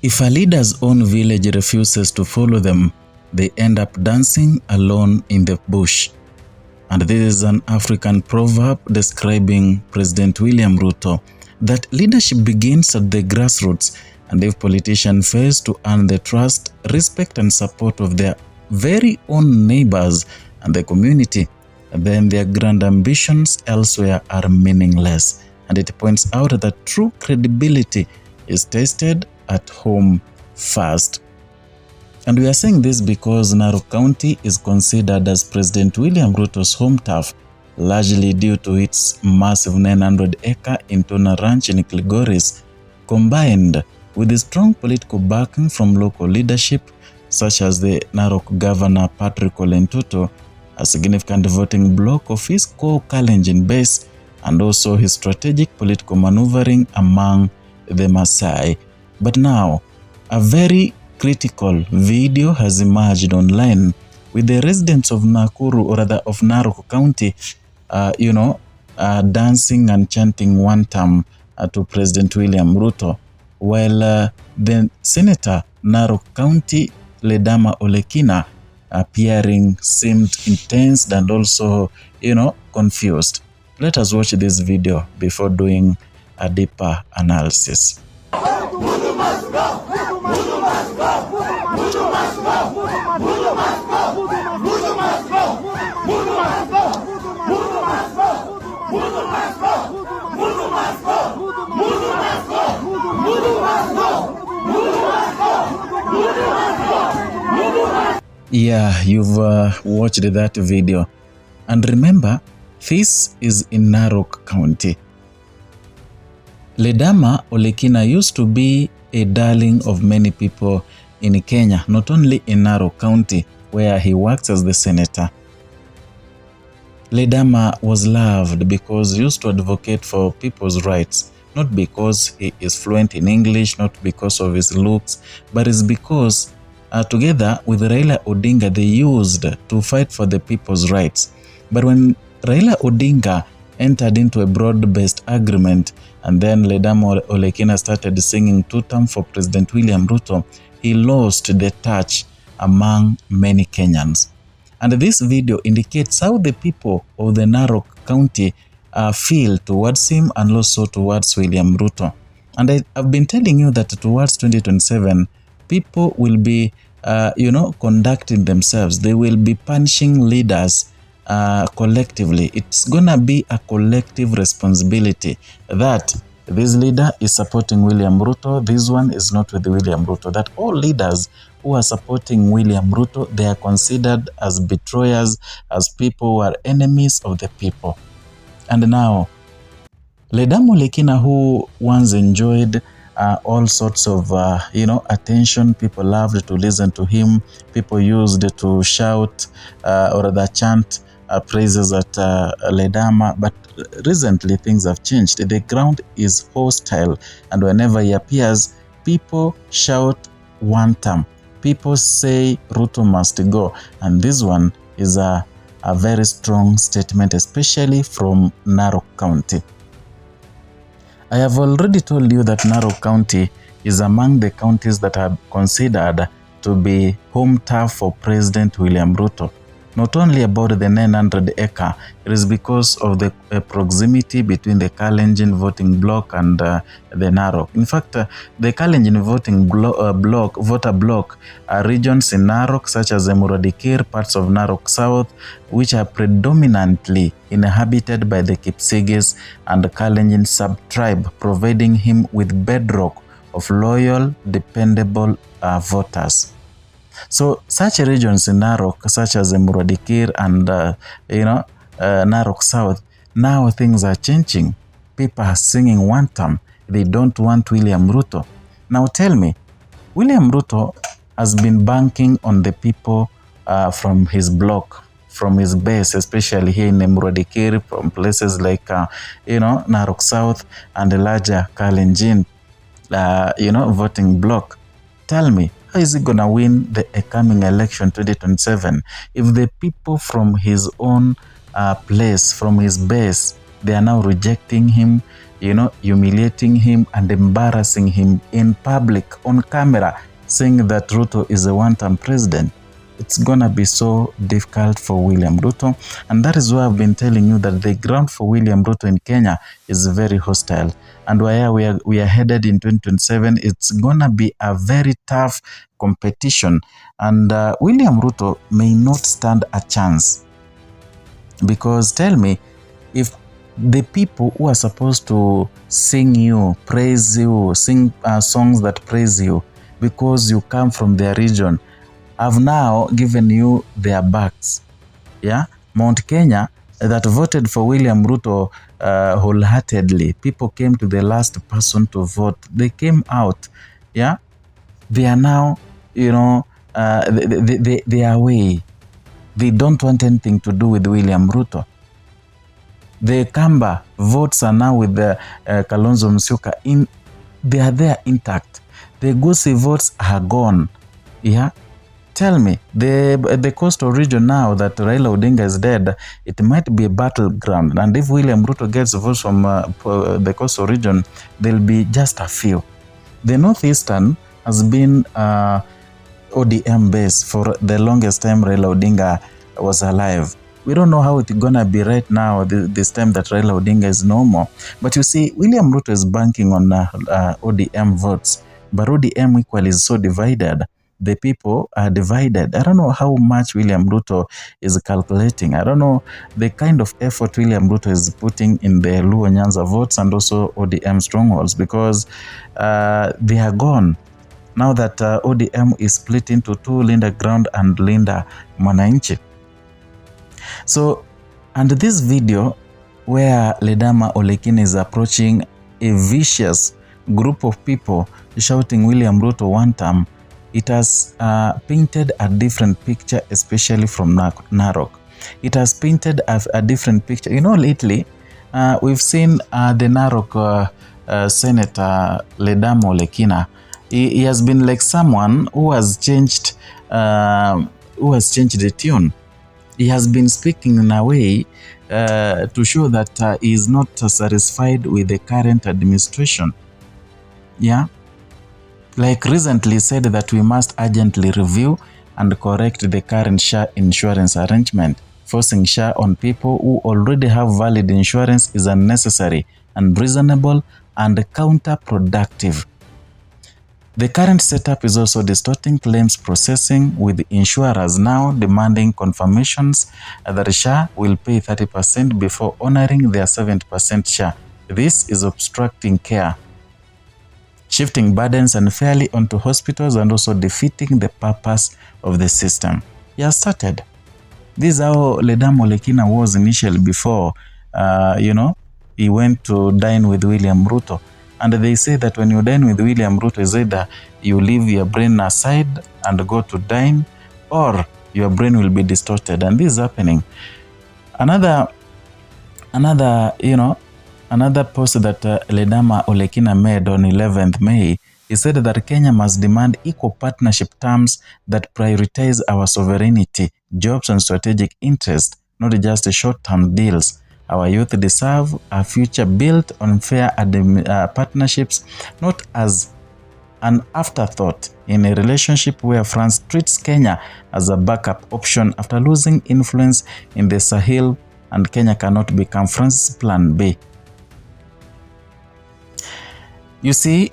If a leader's own village refuses to follow them, they end up dancing alone in the bush. And this is an African proverb describing President William Ruto, that leadership begins at the grassroots, and if politicians fail to earn the trust, respect and support of their very own neighbors and the community, then their grand ambitions elsewhere are meaningless. And it points out that true credibility is tested at home first. And we are saying this because Narok County is considered as President William Ruto's home turf, largely due to its massive 900-acre internal ranch in Kilgoris, combined with the strong political backing from local leadership, such as the Narok Governor Patrick Ole Ntutu, a significant voting bloc of his core Kalenjin base, and also his strategic political maneuvering among the Maasai. But now, a very critical video has emerged online with the residents of Nakuru, or rather of Narok County, dancing and chanting one term to President William Ruto, while the Senator Narok County, Ledama Olekina, appearing seemed intense and also, confused. Let us watch this video before doing a deeper analysis. Yeah, you've watched that video. And remember, this is in Narok County. Ledama Olekina used to be a darling of many people in Kenya, not only in Narok County, where he works as the senator. Ledama was loved because he used to advocate for people's rights, not because he is fluent in English, not because of his looks, but it's because together with Raila Odinga, they used to fight for the people's rights. But when Raila Odinga entered into a broad-based agreement, and then Ledama Olekina started singing two-term for President William Ruto, he lost the touch among many Kenyans. And this video indicates how the people of the Narok County feel towards him and also towards William Ruto. And I've been telling you that towards 2027, people will be, conducting themselves. They will be punishing leaders collectively. It's gonna be a collective responsibility that this leader is supporting William Ruto, this one is not with William Ruto, that all leaders who are supporting William Ruto, they are considered as betrayers, as people who are enemies of the people. And now, Ledama Olekina, who once enjoyed all sorts of, attention, people loved to listen to him, people used to shout or rather chant praises at Ledama, but recently things have changed. The ground is hostile, and whenever he appears, people shout one term. People say Ruto must go, and this one is a very strong statement, especially from Narok County. I have already told you that Narok County is among the counties that are considered to be home turf for President William Ruto. Not only about the 900-acre, it is because of the proximity between the Kalenjin voting bloc and the Narok. In fact, the Kalenjin voting voter bloc are regions in Narok such as Muradikir, parts of Narok South, which are predominantly inhabited by the Kipsigis and the Kalenjin sub-tribe, providing him with bedrock of loyal, dependable voters. So such regions in Narok, such as Muradikir and Narok South, now things are changing. People are singing one term. They don't want William Ruto. Now tell me, William Ruto has been banking on the people from his block, from his base, especially here in Muradikir, from places like Narok South and the larger Kalenjin voting block. Tell me, how is he going to win the coming election 2027 if the people from his own place, from his base, they are now rejecting him, humiliating him and embarrassing him in public, on camera, saying that Ruto is a one-term president. It's gonna be so difficult for William Ruto, and that is why I've been telling you that the ground for William Ruto in Kenya is very hostile. And where we are headed in 2027, it's gonna be a very tough competition, and William Ruto may not stand a chance. Because tell me, if the people who are supposed to sing you, praise you, sing songs that praise you because you come from their region, have now given you their backs. Yeah, Mount Kenya that voted for William Ruto wholeheartedly. People came to the last person to vote. They came out. Yeah, they are now, they are away. They don't want anything to do with William Ruto. The Kamba votes are now with the Kalonzo Musyoka. They are there intact. The Gusii votes are gone. Yeah. Tell me, the coastal region now that Raila Odinga is dead, it might be a battleground. And if William Ruto gets votes from the coastal region, there'll be just a few. The northeastern has been ODM base for the longest time Raila Odinga was alive. We don't know how it's gonna be right now, this time that Raila Odinga is no more. But you see, William Ruto is banking on ODM votes. But ODM equally is so divided. The people are divided. I don't know how much William Ruto is calculating. I don't know the kind of effort William Ruto is putting in the Luo Nyanza votes and also ODM strongholds, because they are gone. Now that ODM is split into two, Linda Ground and Linda Mwananchi. So, and this video where Ledama Olekina is approaching a vicious group of people shouting William Ruto one term, it has painted a different picture, especially from Narok. It has painted a different picture. Lately, we've seen the Narok Senator Ledama Olekina. He has been like someone who has changed the tune. He has been speaking in a way to show that he is not satisfied with the current administration. Yeah. Like recently said that we must urgently review and correct the current SHA insurance arrangement. Forcing SHA on people who already have valid insurance is unnecessary, unreasonable, and counterproductive. The current setup is also distorting claims processing, with insurers now demanding confirmations that SHA will pay 30% before honoring their 70% SHA. This is obstructing care, shifting burdens unfairly onto hospitals and also defeating the purpose of the system. He has started. This is how Ledama Olekina was initially before, he went to dine with William Ruto. And they say that when you dine with William Ruto, is either you leave your brain aside and go to dine, or your brain will be distorted. And this is happening. Another post that Ledama Olekina made on 11th May, he said that Kenya must demand equal partnership terms that prioritize our sovereignty, jobs, and strategic interests, not just short-term deals. Our youth deserve a future built on fair partnerships, not as an afterthought in a relationship where France treats Kenya as a backup option after losing influence in the Sahel, and Kenya cannot become France's plan B. You see,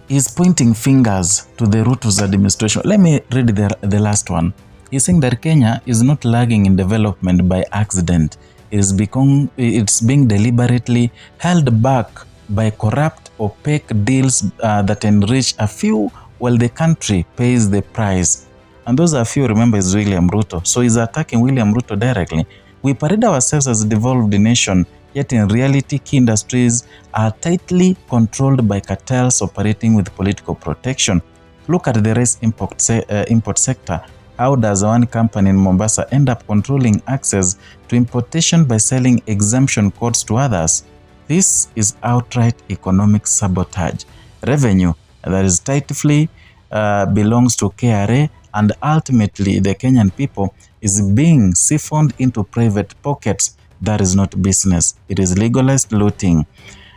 he's pointing fingers to the Ruto's administration. Let me read the last one. He's saying that Kenya is not lagging in development by accident. It's being deliberately held back by corrupt, opaque deals that enrich a few while the country pays the price. And those are few, remember, is William Ruto. So he's attacking William Ruto directly. We parade ourselves as a devolved nation, yet in reality, key industries are tightly controlled by cartels operating with political protection. Look at the rice import sector. How does one company in Mombasa end up controlling access to importation by selling exemption codes to others? This is outright economic sabotage. Revenue that is tightly belongs to KRA, and ultimately the Kenyan people is being siphoned into private pockets. That is not business. It is legalized looting.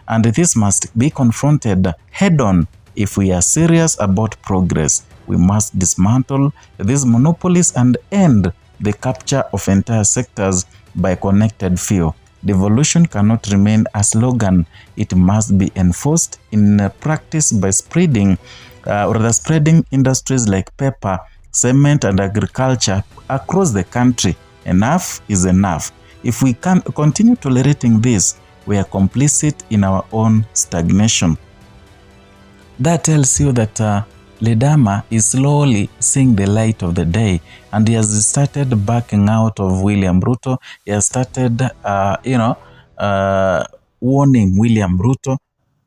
And this must be confronted head-on if we are serious about progress. We must dismantle these monopolies and end the capture of entire sectors by connected few. Devolution cannot remain a slogan. It must be enforced in practice by spreading industries like paper, cement, and agriculture across the country. Enough is enough. If we can continue tolerating this, we are complicit in our own stagnation. That tells you that Ledama is slowly seeing the light of the day, and he has started backing out of William Ruto. He has started, warning William Ruto.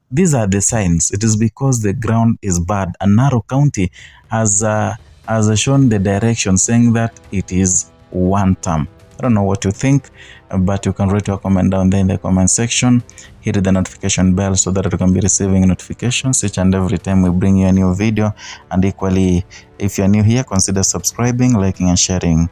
These are the signs. It is because the ground is bad, and Narok County has shown the direction, saying that it is one term. I don't know what you think, but you can write your comment down there in the comment section. Hit the notification bell so that you can be receiving notifications each and every time we bring you a new video. And equally, if you're new here, consider subscribing, liking, and sharing